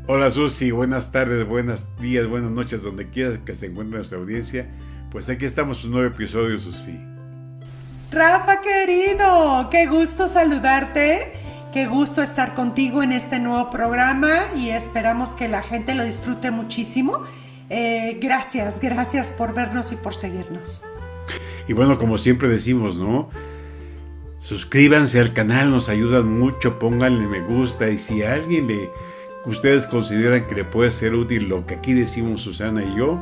Hola Susi, buenas tardes, buenos días, buenas noches, donde quieras que se encuentre nuestra audiencia. Pues aquí estamos, un nuevo episodio, Susi. Rafa querido, qué gusto saludarte, qué gusto estar contigo en este nuevo programa y esperamos que la gente lo disfrute muchísimo. Gracias por vernos y por seguirnos. Y bueno, como siempre decimos, ¿no? Suscríbanse al canal, nos ayudan mucho, pónganle me gusta y si a alguien ustedes consideran que le puede ser útil lo que aquí decimos Susana y yo,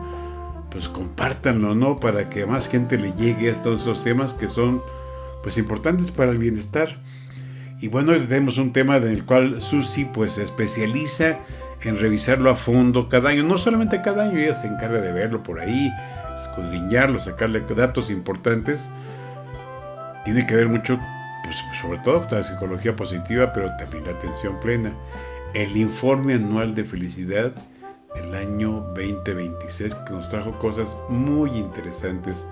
pues compártanlo, ¿no? Para que más gente le llegue a todos esos temas que son pues importantes para el bienestar. Y bueno, hoy tenemos un tema en el cual Susi pues se especializa en revisarlo a fondo cada año. No solamente cada año, ella se encarga de verlo por ahí, escudriñarlo, sacarle datos importantes. Tiene que ver mucho, pues, sobre todo con la psicología positiva, pero también la atención plena. El informe anual de felicidad del año 2026 que nos trajo cosas muy interesantes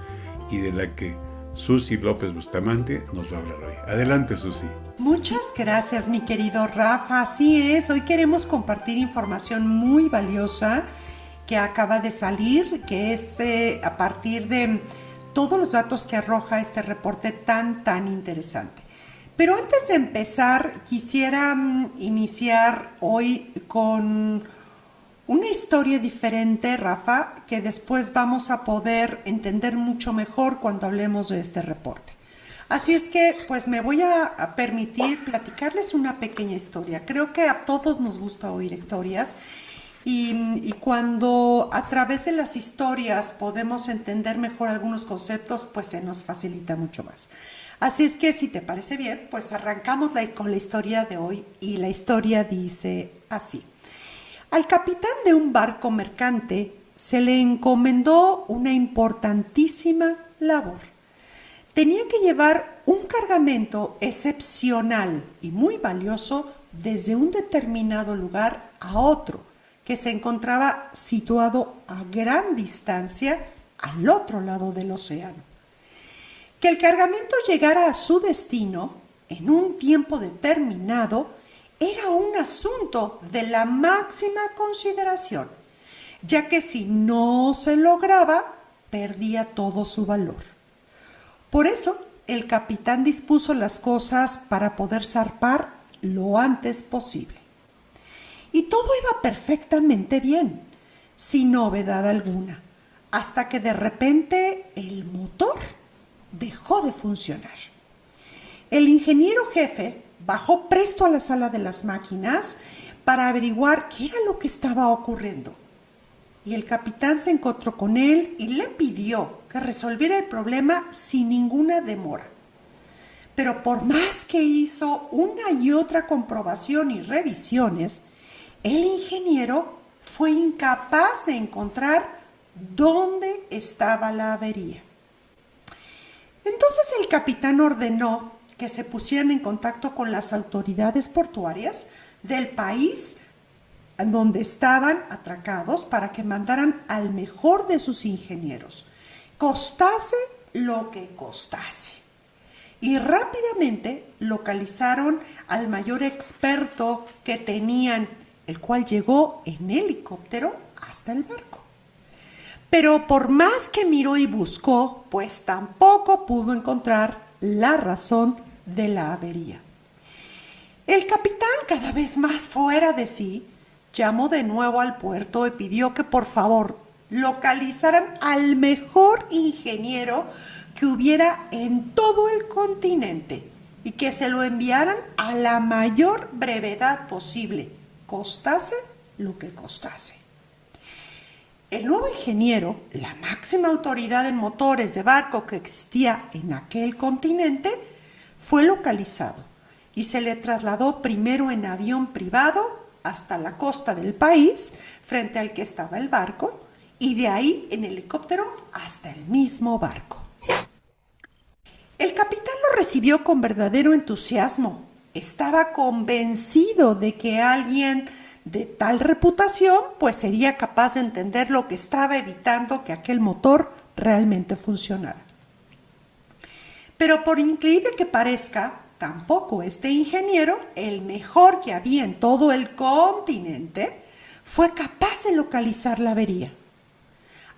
y de la que Susi López Bustamante nos va a hablar hoy. Adelante, Susi. Muchas gracias, mi querido Rafa. Así es, hoy queremos compartir información muy valiosa que acaba de salir, que es a partir de todos los datos que arroja este reporte tan interesante. Pero antes de empezar, quisiera iniciar hoy con una historia diferente, Rafa, que después vamos a poder entender mucho mejor cuando hablemos de este reporte. Así es que, pues me voy a permitir platicarles una pequeña historia. Creo que a todos nos gusta oír historias y cuando a través de las historias podemos entender mejor algunos conceptos, pues se nos facilita mucho más. Así es que si te parece bien, pues arrancamos con la historia de hoy y la historia dice así. Al capitán de un barco mercante se le encomendó una importantísima labor. Tenía que llevar un cargamento excepcional y muy valioso desde un determinado lugar a otro, que se encontraba situado a gran distancia al otro lado del océano. Que el cargamento llegara a su destino en un tiempo determinado era un asunto de la máxima consideración, ya que si no se lograba, perdía todo su valor. Por eso, el capitán dispuso las cosas para poder zarpar lo antes posible. Y todo iba perfectamente bien, sin novedad alguna, hasta que de repente el motor dejó de funcionar. El ingeniero jefe bajó presto a la sala de las máquinas para averiguar qué era lo que estaba ocurriendo. Y el capitán se encontró con él y le pidió que resolviera el problema sin ninguna demora. Pero por más que hizo una y otra comprobación y revisiones, el ingeniero fue incapaz de encontrar dónde estaba la avería. Entonces el capitán ordenó que se pusieran en contacto con las autoridades portuarias del país donde estaban atracados para que mandaran al mejor de sus ingenieros, costase lo que costase. Y rápidamente localizaron al mayor experto que tenían, el cual llegó en helicóptero hasta el barco. Pero por más que miró y buscó, pues tampoco pudo encontrar la razón de la avería. El capitán, cada vez más fuera de sí, llamó de nuevo al puerto y pidió que por favor localizaran al mejor ingeniero que hubiera en todo el continente y que se lo enviaran a la mayor brevedad posible, costase lo que costase. El nuevo ingeniero, la máxima autoridad en motores de barco que existía en aquel continente, fue localizado y se le trasladó primero en avión privado hasta la costa del país, frente al que estaba el barco, y de ahí en helicóptero hasta el mismo barco. El capitán lo recibió con verdadero entusiasmo. Estaba convencido de que alguien de tal reputación pues sería capaz de entender lo que estaba evitando que aquel motor realmente funcionara. Pero por increíble que parezca, tampoco este ingeniero, el mejor que había en todo el continente, fue capaz de localizar la avería.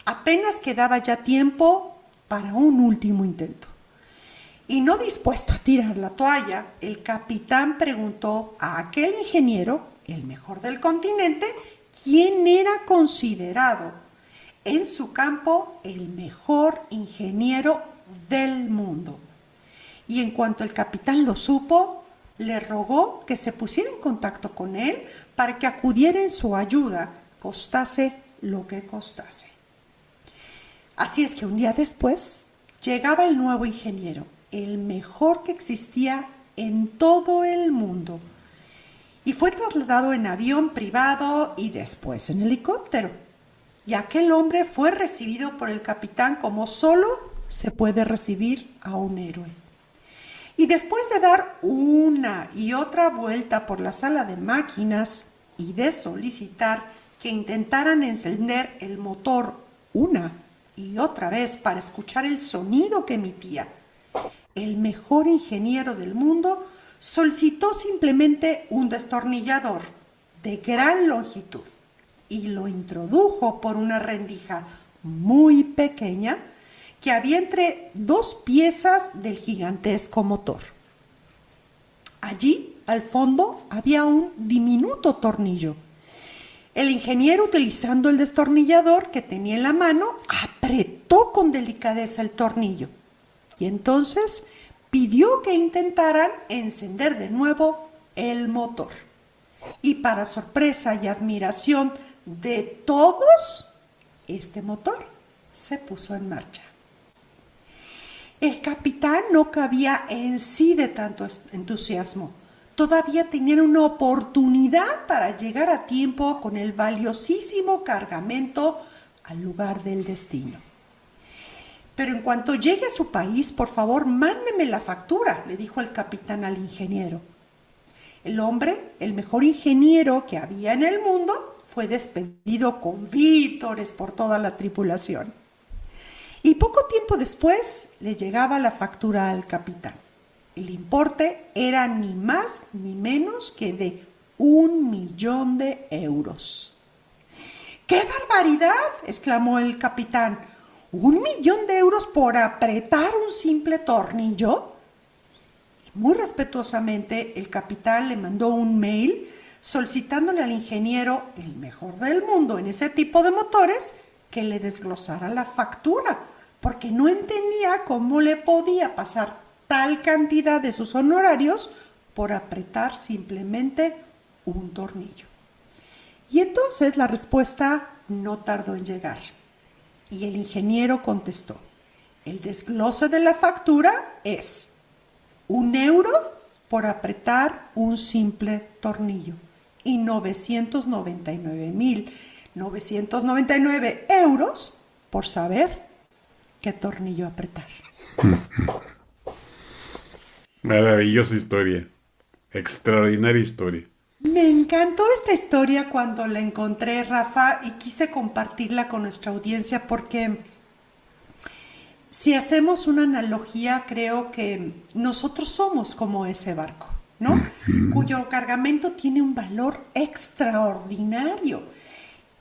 Apenas quedaba ya tiempo para un último intento. Y no dispuesto a tirar la toalla, el capitán preguntó a aquel ingeniero, el mejor del continente, quién era considerado en su campo el mejor ingeniero del mundo. Y en cuanto el capitán lo supo, le rogó que se pusiera en contacto con él para que acudiera en su ayuda, costase lo que costase. Así es que un día después llegaba el nuevo ingeniero, el mejor que existía en todo el mundo, y fue trasladado en avión privado y después en helicóptero. Y aquel hombre fue recibido por el capitán como solo se puede recibir a un héroe. Y después de dar una y otra vuelta por la sala de máquinas y de solicitar que intentaran encender el motor una y otra vez para escuchar el sonido que emitía, el mejor ingeniero del mundo solicitó simplemente un destornillador de gran longitud y lo introdujo por una rendija muy pequeña que había entre dos piezas del gigantesco motor. Allí, al fondo, había un diminuto tornillo. El ingeniero, utilizando el destornillador que tenía en la mano, apretó con delicadeza el tornillo y entonces pidió que intentaran encender de nuevo el motor. Y para sorpresa y admiración de todos, este motor se puso en marcha. El capitán no cabía en sí de tanto entusiasmo. Todavía tenían una oportunidad para llegar a tiempo con el valiosísimo cargamento al lugar del destino. Pero en cuanto llegue a su país, por favor, mándeme la factura, le dijo el capitán al ingeniero. El hombre, el mejor ingeniero que había en el mundo, fue despedido con vítores por toda la tripulación. Y poco tiempo después le llegaba la factura al capitán. El importe era ni más ni menos que de 1.000.000 de euros. ¡Qué barbaridad!, exclamó el capitán. ¿1.000.000 de euros por apretar un simple tornillo? Y muy respetuosamente el capitán le mandó un mail solicitándole al ingeniero, el mejor del mundo en ese tipo de motores, que le desglosara la factura, porque no entendía cómo le podía pasar tal cantidad de sus honorarios por apretar simplemente un tornillo. Y entonces la respuesta no tardó en llegar. Y el ingeniero contestó: el desglose de la factura es 1 euro por apretar un simple tornillo y 999.999 euros por saber qué tornillo apretar. Maravillosa historia. Extraordinaria historia. Me encantó esta historia cuando la encontré, Rafa, y quise compartirla con nuestra audiencia porque si hacemos una analogía, creo que nosotros somos como ese barco, ¿no? Cuyo cargamento tiene un valor extraordinario.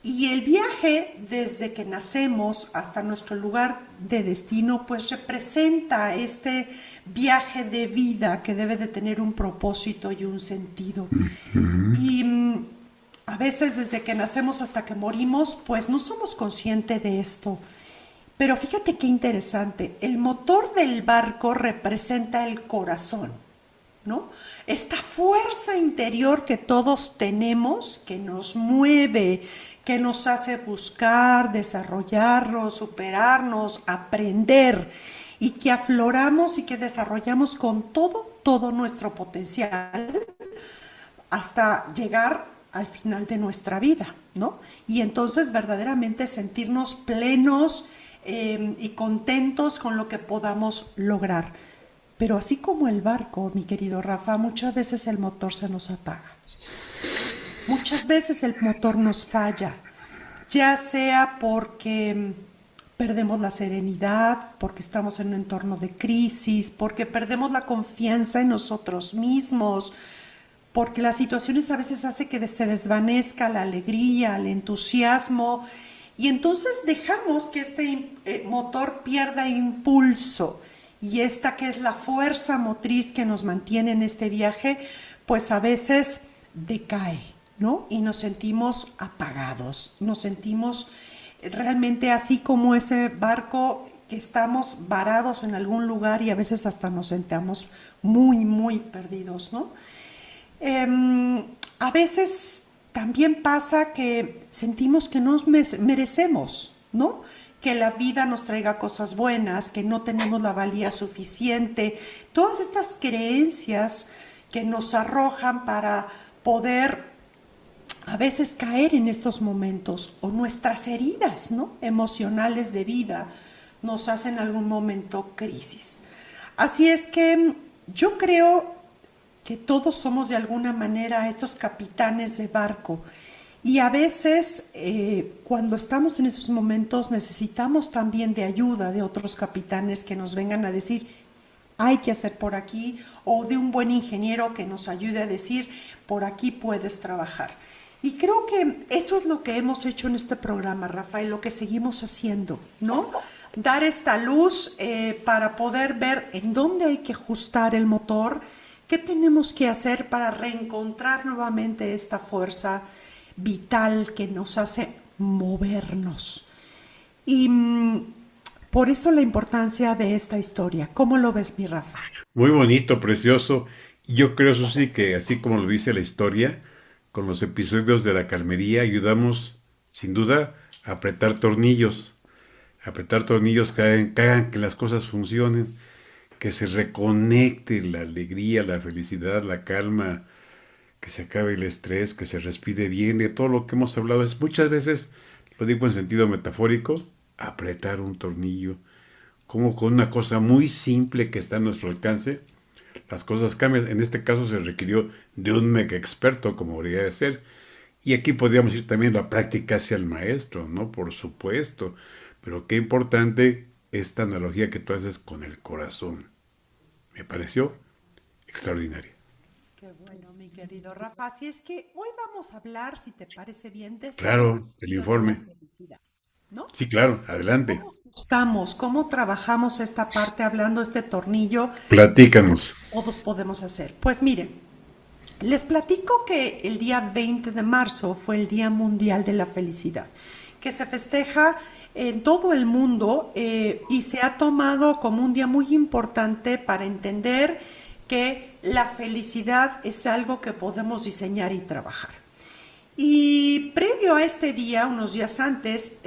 Y el viaje desde que nacemos hasta nuestro lugar de destino, pues representa este viaje de vida que debe de tener un propósito y un sentido. Y a veces desde que nacemos hasta que morimos, pues no somos conscientes de esto. Pero fíjate qué interesante, el motor del barco representa el corazón, ¿no? Esta fuerza interior que todos tenemos, que nos mueve, que nos hace buscar, desarrollarnos, superarnos, aprender, y que afloramos y que desarrollamos con todo nuestro potencial hasta llegar al final de nuestra vida, ¿no? Y entonces verdaderamente sentirnos plenos y contentos con lo que podamos lograr. Pero así como el barco, mi querido Rafa, muchas veces el motor se nos apaga. Muchas veces el motor nos falla, ya sea porque perdemos la serenidad, porque estamos en un entorno de crisis, porque perdemos la confianza en nosotros mismos, porque las situaciones a veces hace que se desvanezca la alegría, el entusiasmo, y entonces dejamos que este motor pierda impulso, y esta que es la fuerza motriz que nos mantiene en este viaje, pues a veces decae, ¿no? Y nos sentimos apagados, nos sentimos realmente así como ese barco que estamos varados en algún lugar y a veces hasta nos sentamos muy, muy perdidos, ¿no? A veces también pasa que sentimos que no merecemos, ¿no? Que la vida nos traiga cosas buenas, que no tenemos la valía suficiente. Todas estas creencias que nos arrojan para poder a veces caer en estos momentos, o nuestras heridas, ¿no?, emocionales de vida nos hacen en algún momento crisis. Así es que yo creo que todos somos de alguna manera estos capitanes de barco, y a veces cuando estamos en esos momentos necesitamos también de ayuda de otros capitanes que nos vengan a decir hay que hacer por aquí, o de un buen ingeniero que nos ayude a decir por aquí puedes trabajar. Y creo que eso es lo que hemos hecho en este programa, Rafael, lo que seguimos haciendo, ¿no? Dar esta luz para poder ver en dónde hay que ajustar el motor, qué tenemos que hacer para reencontrar nuevamente esta fuerza vital que nos hace movernos. Y por eso la importancia de esta historia. ¿Cómo lo ves, mi Rafa? Muy bonito, precioso. Y yo creo, Susi, que así como lo dice la historia, con los episodios de la calmería ayudamos, sin duda, a apretar tornillos que hagan que las cosas funcionen, que se reconecte la alegría, la felicidad, la calma, que se acabe el estrés, que se respire bien, de todo lo que hemos hablado. Es muchas veces, lo digo en sentido metafórico, apretar un tornillo, como con una cosa muy simple que está a nuestro alcance, las cosas cambian. En este caso se requirió de un mega experto, como debería de ser. Y aquí podríamos ir también la práctica hacia el maestro, ¿no? Por supuesto. Pero qué importante esta analogía que tú haces con el corazón. Me pareció extraordinaria. Qué bueno, mi querido Rafa. Así es que hoy vamos a hablar, si te parece bien, de esta Claro, el definición de la informe. felicidad, ¿no? Sí, claro, adelante. ¿Cómo ajustamos, cómo trabajamos esta parte hablando de este tornillo que Platícanos. todos podemos hacer? Pues miren, les platico que el día 20 de marzo fue el Día Mundial de la Felicidad, que se festeja en todo el mundo y se ha tomado como un día muy importante para entender que la felicidad es algo que podemos diseñar y trabajar. Y previo a este día, unos días antes,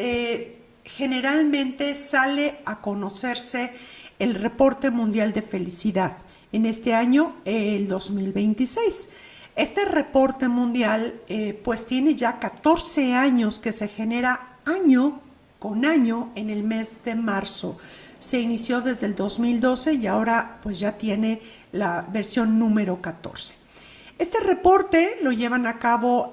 generalmente sale a conocerse el Reporte Mundial de Felicidad. En este año, el 2026. Este reporte mundial pues tiene ya 14 años que se genera año con año en el mes de marzo. Se inició desde el 2012 y ahora pues ya tiene la versión número 14. Este reporte lo llevan a cabo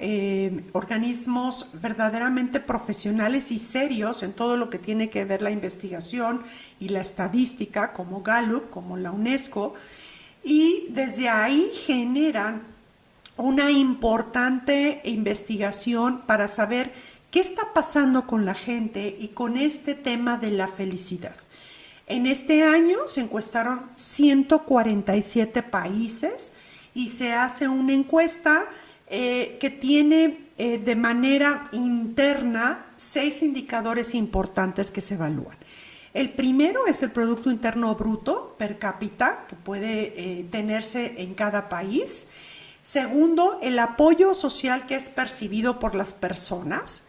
organismos verdaderamente profesionales y serios en todo lo que tiene que ver la investigación y la estadística, como Gallup, como la UNESCO, y desde ahí generan una importante investigación para saber qué está pasando con la gente y con este tema de la felicidad. En este año se encuestaron 147 países y se hace una encuesta que tiene de manera interna 6 indicadores importantes que se evalúan. El primero es el Producto Interno Bruto per cápita, que puede tenerse en cada país. Segundo, el apoyo social que es percibido por las personas.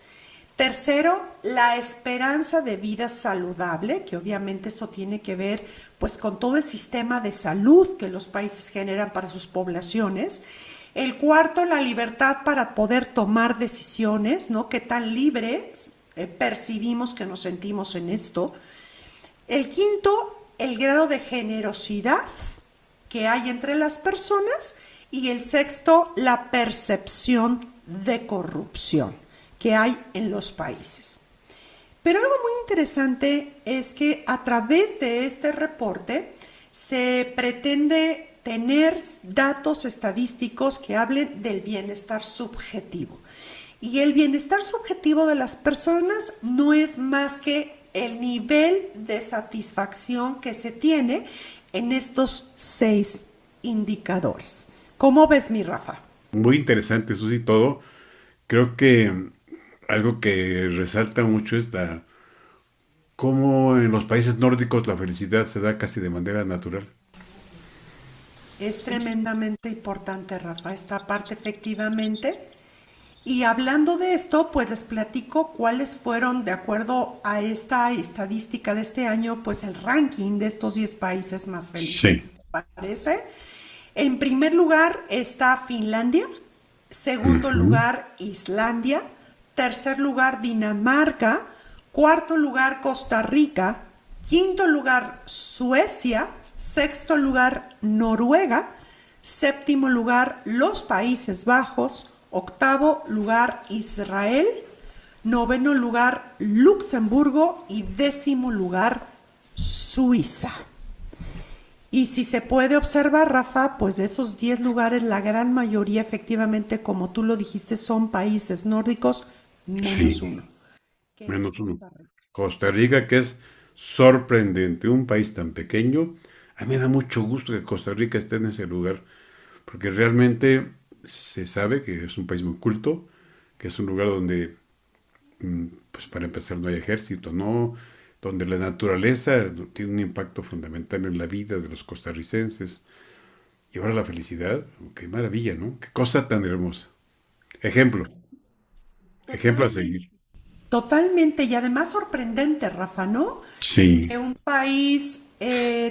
Tercero, la esperanza de vida saludable, que obviamente esto tiene que ver pues con todo el sistema de salud que los países generan para sus poblaciones. El cuarto, la libertad para poder tomar decisiones, ¿no? Qué tan libres percibimos que nos sentimos en esto. El quinto, el grado de generosidad que hay entre las personas. Y el sexto, la percepción de corrupción que hay en los países. Pero algo muy interesante es que a través de este reporte se pretende tener datos estadísticos que hablen del bienestar subjetivo. Y el bienestar subjetivo de las personas no es más que el nivel de satisfacción que se tiene en estos 6 indicadores. ¿Cómo ves, mi Rafa? Muy interesante, Susi, todo. Creo que algo que resalta mucho es cómo en los países nórdicos la felicidad se da casi de manera natural. Es tremendamente importante, Rafa, esta parte efectivamente. Y hablando de esto, pues les platico cuáles fueron, de acuerdo a esta estadística de este año, pues el ranking de estos 10 países más felices, Sí. ¿te parece? En primer lugar está Finlandia, segundo Ujú. lugar Islandia, tercer lugar Dinamarca, cuarto lugar Costa Rica, quinto lugar Suecia, sexto lugar Noruega, séptimo lugar los Países Bajos, octavo lugar Israel, noveno lugar Luxemburgo y décimo lugar Suiza. Y si se puede observar, Rafa, pues de esos 10 lugares, la gran mayoría, efectivamente, como tú lo dijiste, son países nórdicos, menos Sí, uno, que es menos uno. Costa Rica. Costa Rica, que es sorprendente, un país tan pequeño. A mí me da mucho gusto que Costa Rica esté en ese lugar, porque realmente se sabe que es un país muy culto, que es un lugar donde, pues para empezar, no hay ejército, ¿no? Donde la naturaleza tiene un impacto fundamental en la vida de los costarricenses. Y ahora la felicidad, qué maravilla, ¿no? Qué cosa tan hermosa. Ejemplo, ejemplo a Totalmente. seguir. Totalmente, y además sorprendente, Rafa, ¿no? Sí, Que un país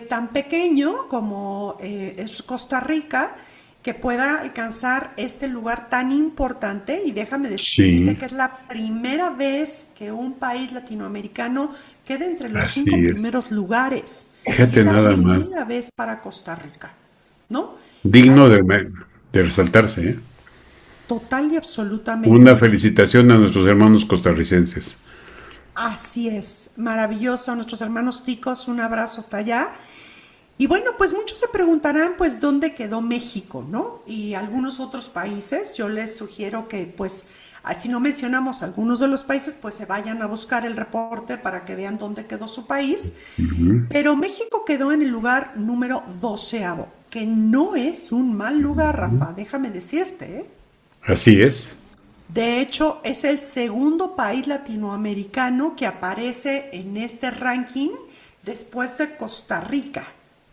tan pequeño como es Costa Rica, que pueda alcanzar este lugar tan importante, y déjame decirte sí, que es la primera vez que un país latinoamericano queda entre los 5 así es. primeros lugares, y es Fíjate la nada más. primera vez para Costa Rica, ¿no? Digno Algo de resaltarse, ¿eh? total y absolutamente. Una felicitación a nuestros hermanos costarricenses. Así es, maravilloso a nuestros hermanos ticos, un abrazo hasta allá. Y bueno, pues muchos se preguntarán pues dónde quedó México, ¿no? Y algunos otros países. Yo les sugiero que pues si no mencionamos algunos de los países, pues se vayan a buscar el reporte para que vean dónde quedó su país. Ujú, Pero México quedó en el lugar número 12, que no es un mal lugar, ujú. Rafa, déjame decirte, ¿eh? Así es. De hecho, es el segundo país latinoamericano que aparece en este ranking después de Costa Rica,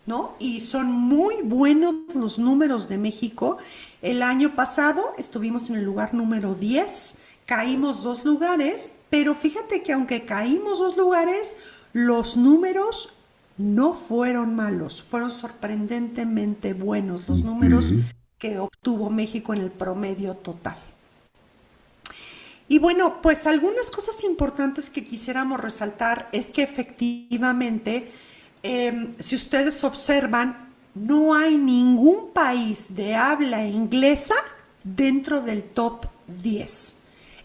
¿no? Y son muy buenos los números de México. El año pasado estuvimos en el lugar número 10, caímos 2 lugares, pero fíjate que aunque caímos 2 lugares, los números no fueron malos, fueron sorprendentemente buenos los números Ujú. que obtuvo México en el promedio total. Y bueno, pues algunas cosas importantes que quisiéramos resaltar es que efectivamente, si ustedes observan, no hay ningún país de habla inglesa dentro del top 10.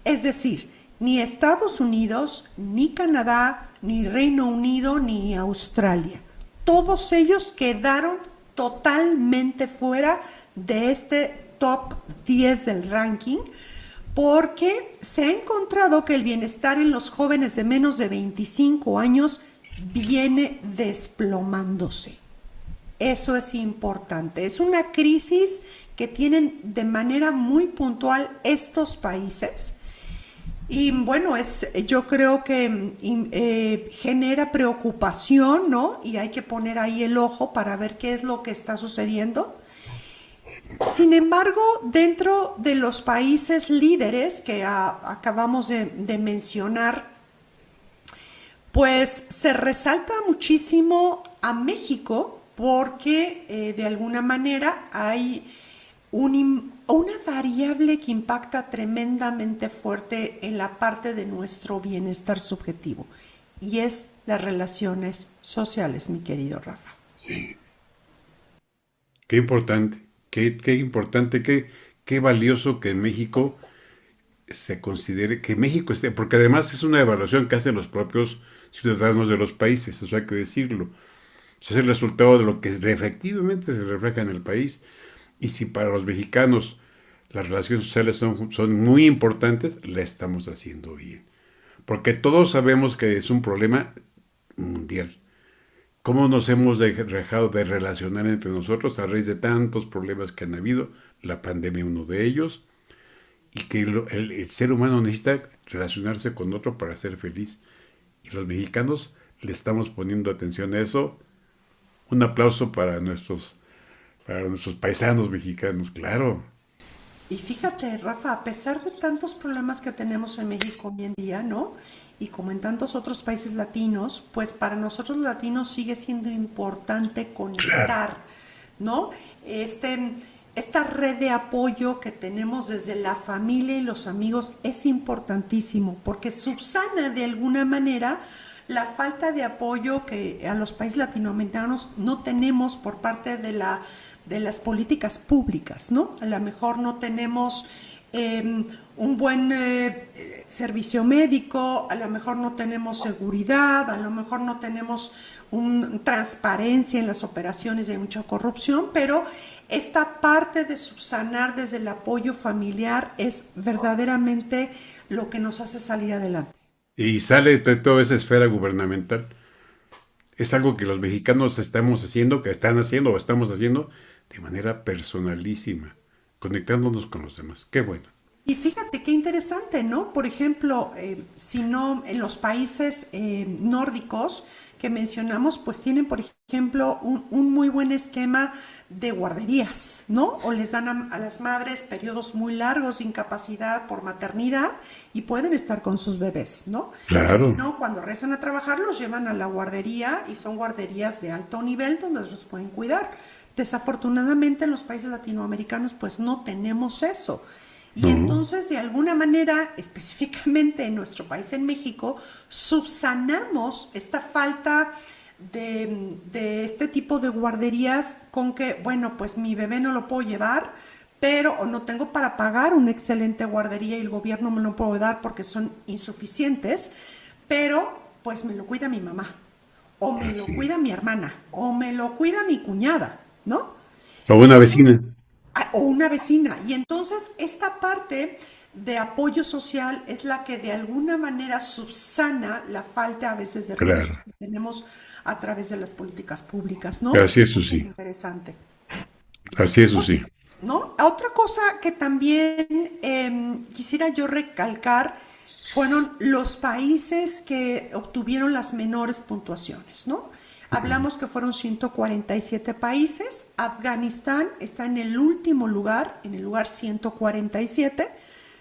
Es decir, ni Estados Unidos, ni Canadá, ni Reino Unido, ni Australia. Todos ellos quedaron totalmente fuera de este top 10 del ranking, porque se ha encontrado que el bienestar en los jóvenes de menos de 25 años viene desplomándose. Eso es importante. Es una crisis que tienen de manera muy puntual estos países. Y bueno, yo creo que genera preocupación, ¿no? Y hay que poner ahí el ojo para ver qué es lo que está sucediendo. Sin embargo, dentro de los países líderes que acabamos de mencionar, pues se resalta muchísimo a México porque de alguna manera hay una variable que impacta tremendamente fuerte en la parte de nuestro bienestar subjetivo, y es las relaciones sociales, mi querido Rafa. Sí. Qué importante, qué valioso que en México se considere que México esté, porque además es una evaluación que hacen los propios ciudadanos de los países, eso hay que decirlo. Ese es el resultado de lo que efectivamente se refleja en el país. Y si para los mexicanos las relaciones sociales son muy importantes, la estamos haciendo bien. Porque todos sabemos que es un problema mundial. ¿Cómo nos hemos dejado de relacionar entre nosotros a raíz de tantos problemas que han habido? La pandemia uno de ellos. Y que el ser humano necesita relacionarse con otro para ser feliz. Y los mexicanos le estamos poniendo atención a eso. Un aplauso para nuestros paisanos mexicanos, claro. Y fíjate, Rafa, a pesar de tantos problemas que tenemos en México hoy en día, ¿no? Y como en tantos otros países latinos, pues para nosotros los latinos sigue siendo importante Claro. conectar, ¿no? Esta red de apoyo que tenemos desde la familia y los amigos es importantísimo porque subsana de alguna manera la falta de apoyo que a los países latinoamericanos no tenemos por parte de las políticas públicas, ¿no? A lo mejor no tenemos un buen servicio médico, a lo mejor no tenemos seguridad, a lo mejor no tenemos transparencia en las operaciones, hay mucha corrupción, pero esta parte de subsanar desde el apoyo familiar es verdaderamente lo que nos hace salir adelante. Y sale de toda esa esfera gubernamental. Es algo que los mexicanos estamos haciendo, que están haciendo o estamos haciendo de manera personalísima, conectándonos con los demás. Qué bueno. Y fíjate qué interesante, ¿no? Por ejemplo, si no en los países nórdicos que mencionamos, pues tienen, por ejemplo, un muy buen esquema de guarderías, ¿no? O les dan a las madres periodos muy largos de incapacidad por maternidad y pueden estar con sus bebés, ¿no? Y si Claro. no, cuando regresan a trabajar, los llevan a la guardería y son guarderías de alto nivel donde los pueden cuidar. Desafortunadamente en los países latinoamericanos, pues no tenemos eso. Y No. entonces, de alguna manera, específicamente en nuestro país, en México, subsanamos esta falta de este tipo de guarderías con que, bueno, pues mi bebé no lo puedo llevar, pero o no tengo para pagar una excelente guardería y el gobierno me lo puede dar porque son insuficientes, pero pues me lo cuida mi mamá, o me lo Así. cuida mi hermana, o me lo cuida mi cuñada, ¿no? O Y una entonces vecina. o una vecina. Y entonces esta parte de apoyo social es la que de alguna manera subsana la falta a veces de recursos Claro. que tenemos a través de las políticas públicas, ¿no? Así es, Súper Susi. interesante. Así es, Susi. ¿No? Otra cosa que también quisiera yo recalcar fueron los países que obtuvieron las menores puntuaciones, ¿no? Hablamos que fueron 147 países, Afganistán está en el último lugar, en el lugar 147,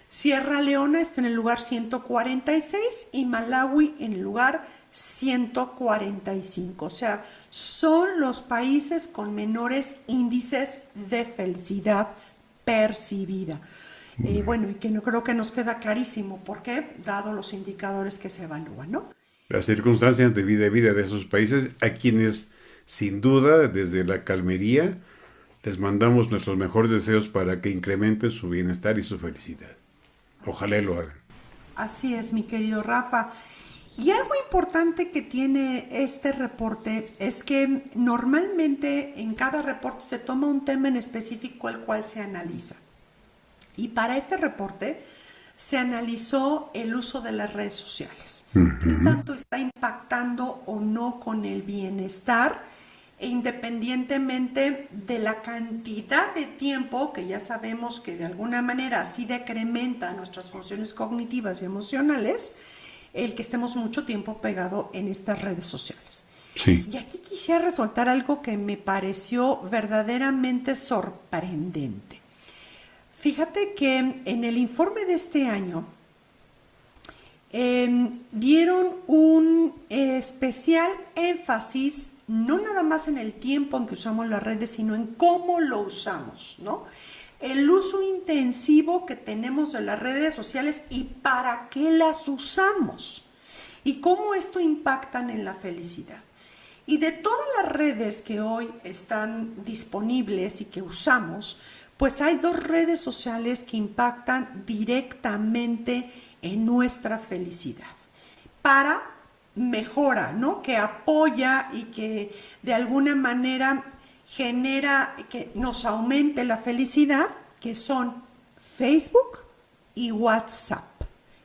Sierra Leona está en el lugar 146 y Malawi en el lugar 145. O sea, son los países con menores índices de felicidad percibida. Bueno, y que no creo que nos queda clarísimo por qué, dado los indicadores que se evalúan, ¿no? Las circunstancias de vida de esos países, a quienes sin duda desde la calmería les mandamos nuestros mejores deseos para que incrementen su bienestar y su felicidad. Así Ojalá lo es. hagan. Así es, mi querido Rafa. Y algo importante que tiene este reporte es que normalmente en cada reporte se toma un tema en específico el cual se analiza. Y para este reporte se analizó el uso de las redes sociales. ¿Qué Ujú. tanto está impactando o no con el bienestar? E independientemente de la cantidad de tiempo, que ya sabemos que de alguna manera así decrementa nuestras funciones cognitivas y emocionales, el que estemos mucho tiempo pegado en estas redes sociales. Sí. Y aquí quisiera resaltar algo que me pareció verdaderamente sorprendente. Fíjate que en el informe de este año dieron un especial énfasis no nada más en el tiempo en que usamos las redes, sino en cómo lo usamos, ¿no? El uso intensivo que tenemos de las redes sociales y para qué las usamos y cómo esto impacta en la felicidad. Y de todas las redes que hoy están disponibles y que usamos, pues hay dos redes sociales que impactan directamente en nuestra felicidad. Para mejora, ¿no? Que apoya y que de alguna manera genera que nos aumente la felicidad, que son Facebook y WhatsApp.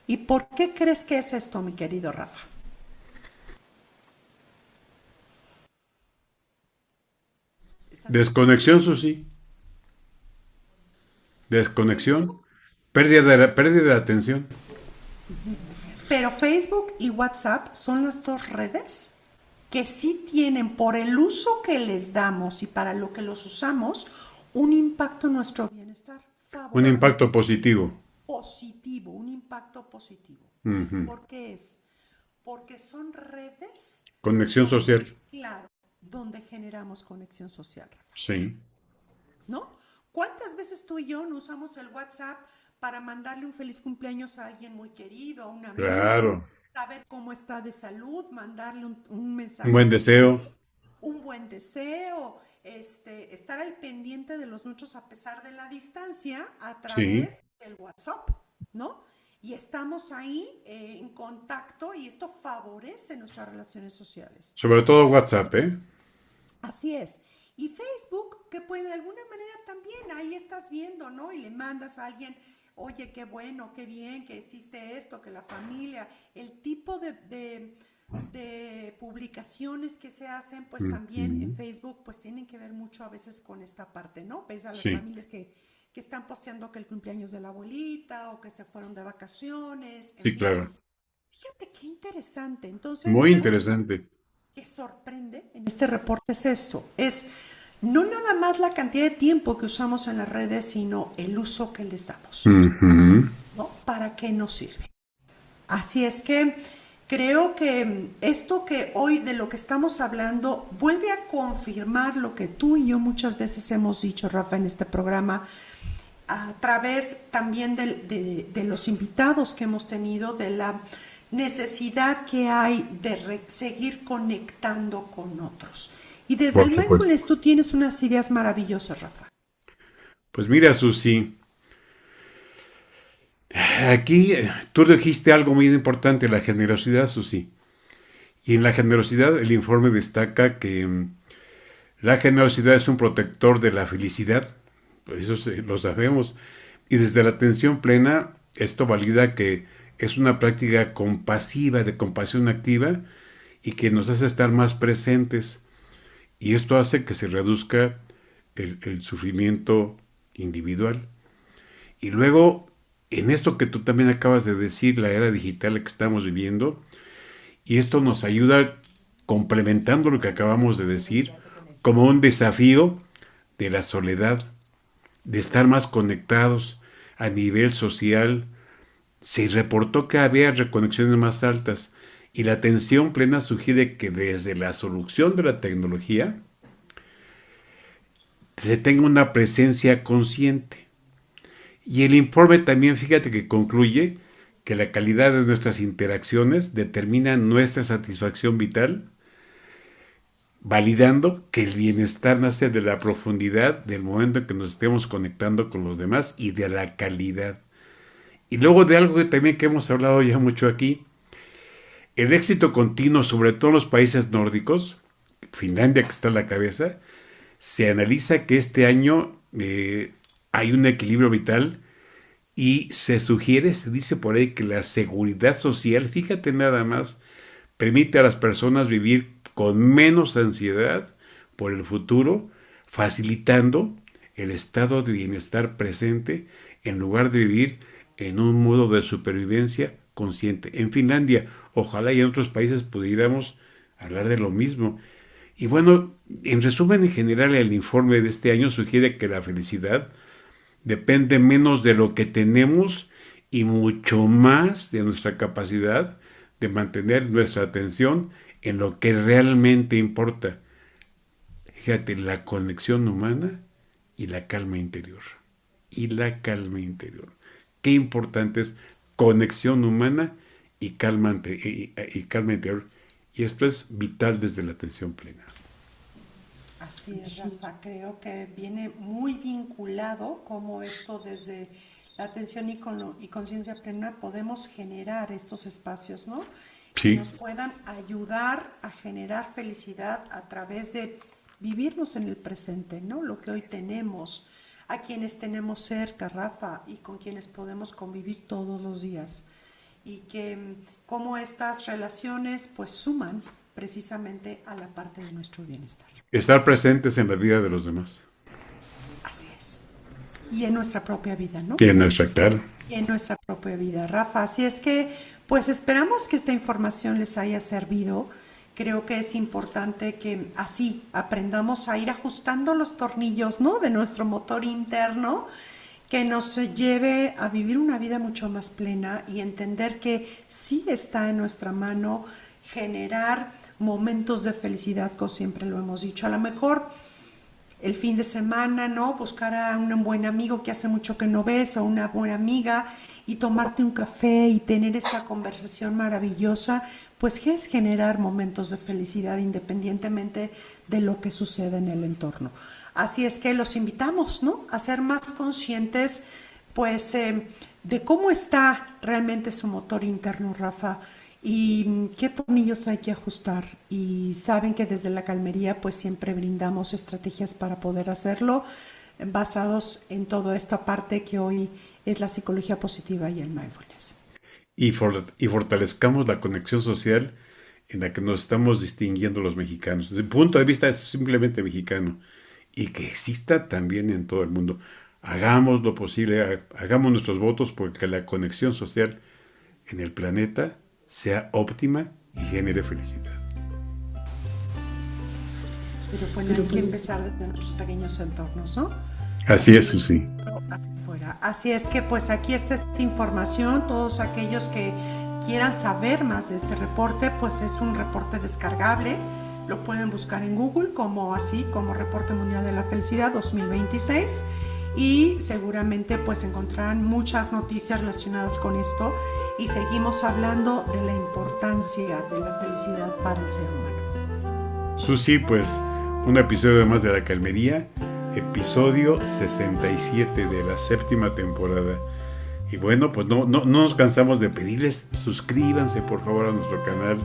¿Y por qué crees que es esto, mi querido Rafa? Desconexión, Susi. Desconexión. Facebook, Pérdida de atención. pero Facebook y WhatsApp son las dos redes que sí tienen, por el uso que les damos y para lo que los usamos, un impacto en nuestro bienestar Un favorable, impacto positivo. positivo, un impacto positivo. Ujú. ¿Por qué es? Porque son redes Conexión donde, social. claro, donde generamos conexión social, Rafa, Sí, ¿no? ¿Cuántas veces tú y yo no usamos el WhatsApp para mandarle un feliz cumpleaños a alguien muy querido, a un amigo, claro. saber cómo está de salud, mandarle un Un buen mensajito, deseo. un buen deseo, estar al pendiente de los nuestros a pesar de la distancia a Sí, través del WhatsApp, ¿no? Y estamos ahí en contacto y esto favorece nuestras relaciones sociales. sobre todo WhatsApp, ¿eh? Así es. Y Facebook, que puede de alguna manera también, ahí estás viendo, ¿no? Y le mandas a alguien, oye, qué bueno, qué bien, que hiciste esto, que la familia, el tipo de publicaciones que se hacen, pues también en Ujú. Facebook, pues tienen que ver mucho a veces con esta parte, ¿no? Ves a las Sí, familias que están posteando que el cumpleaños de la abuelita o que se fueron de vacaciones, en sí, fin. claro. Fíjate qué interesante. Entonces, Muy una interesante. que sorprende en este reporte es esto, es no nada más la cantidad de tiempo que usamos en las redes, sino el uso que les damos, Ujú. ¿no? ¿Para qué nos sirve? Así es que creo que esto que hoy de lo que estamos hablando vuelve a confirmar lo que tú y yo muchas veces hemos dicho, Rafa, en este programa, a través también de los invitados que hemos tenido, de la necesidad que hay de seguir conectando con otros. Y desde Por el supuesto. mindfulness tú tienes unas ideas maravillosas, Rafa. Pues mira, Susi, aquí tú dijiste algo muy importante, la generosidad, Susi. Y en la generosidad el informe destaca que la generosidad es un protector de la felicidad, pues eso lo sabemos. Y desde la atención plena, esto valida que es una práctica compasiva, de compasión activa, y que nos hace estar más presentes. Y esto hace que se reduzca el sufrimiento individual. Y luego, en esto que tú también acabas de decir, la era digital que estamos viviendo, y esto nos ayuda, complementando lo que acabamos de decir, como un desafío de la soledad, de estar más conectados a nivel social. Se reportó que había reconexiones más altas y la atención plena sugiere que desde la solución de la tecnología se tenga una presencia consciente. Y el informe también, fíjate que concluye que la calidad de nuestras interacciones determina nuestra satisfacción vital, validando que el bienestar nace de la profundidad del momento en que nos estemos conectando con los demás y de la calidad. Y luego de algo que también que hemos hablado ya mucho aquí, el éxito continuo, sobre todo en los países nórdicos, Finlandia que está a la cabeza, se analiza que este año hay un equilibrio vital y se sugiere, se dice por ahí que la seguridad social, fíjate nada más, permite a las personas vivir con menos ansiedad por el futuro, facilitando el estado de bienestar presente en lugar de vivir en un modo de supervivencia consciente. En Finlandia, ojalá y en otros países pudiéramos hablar de lo mismo. Y bueno, en resumen, en general, el informe de este año sugiere que la felicidad depende menos de lo que tenemos y mucho más de nuestra capacidad de mantener nuestra atención en lo que realmente importa. Fíjate, la conexión humana y la calma interior. Y la calma interior. Qué importante es conexión humana y y calma interior. Y esto es vital desde la atención plena. Así es, Rafa, creo que viene muy vinculado como esto desde la atención y conciencia plena podemos generar estos espacios, ¿no? Que Sí, nos puedan ayudar a generar felicidad a través de vivirnos en el presente, ¿no? Lo que hoy tenemos, a quienes tenemos cerca, Rafa, y con quienes podemos convivir todos los días. Y que cómo estas relaciones pues suman precisamente a la parte de nuestro bienestar. estar presentes en la vida de los demás. Así es. Y en nuestra propia vida, ¿no? Y en nuestra, claro. Y en nuestra propia vida, Rafa. Así es que, pues esperamos que esta información les haya servido. Creo que es importante que así aprendamos a ir ajustando los tornillos, ¿no? De nuestro motor interno, que nos lleve a vivir una vida mucho más plena y entender que sí está en nuestra mano generar momentos de felicidad, como siempre lo hemos dicho. A lo mejor el fin de semana, ¿no? Buscar a un buen amigo que hace mucho que no ves o una buena amiga y tomarte un café y tener esta conversación maravillosa, pues que es generar momentos de felicidad independientemente de lo que sucede en el entorno. Así es que los invitamos, ¿no? A ser más conscientes, pues, de cómo está realmente su motor interno, Rafa, y qué tornillos hay que ajustar. Y saben que desde la calmería pues siempre brindamos estrategias para poder hacerlo basados en toda esta parte que hoy es la psicología positiva y el mindfulness. Y fortalezcamos la conexión social en la que nos estamos distinguiendo los mexicanos. Desde el punto de vista es simplemente mexicano y que exista también en todo el mundo. Hagamos lo posible, hagamos nuestros votos porque la conexión social en el planeta sea óptima y genere felicidad. Pero bueno, hay que empezar desde nuestros pequeños entornos, ¿no? Así es, Susi. Hacia afuera. Así es que pues aquí está esta información, todos aquellos que quieran saber más de este reporte, pues es un reporte descargable, lo pueden buscar en Google como así, como Reporte Mundial de la Felicidad 2026 y seguramente pues encontrarán muchas noticias relacionadas con esto y seguimos hablando de la importancia de la felicidad para el ser humano. Susi, pues un episodio más de La Calmería, episodio 67 de la 7ª temporada. Y bueno, pues no nos cansamos de pedirles, suscríbanse por favor a nuestro canal,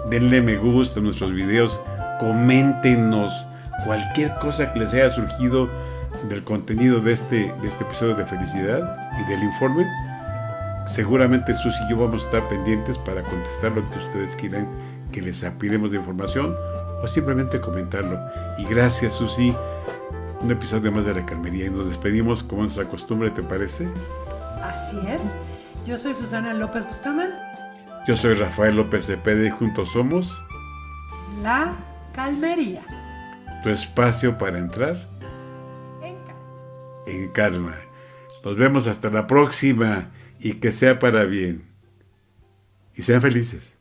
denle me gusta a nuestros videos, coméntenos cualquier cosa que les haya surgido del contenido de este episodio de felicidad y del informe. Seguramente Susi y yo vamos a estar pendientes para contestar lo que ustedes quieran que les apidemos de información o simplemente comentarlo. Y gracias, Susi. Un episodio más de La Calmería y nos despedimos como nuestra costumbre, ¿te parece? Así es. Yo soy Susana López Bustamante. Yo soy Rafael López Cepeda y juntos somos La Calmería. tu espacio para entrar en calma. Nos vemos hasta la próxima y que sea para bien. Y sean felices.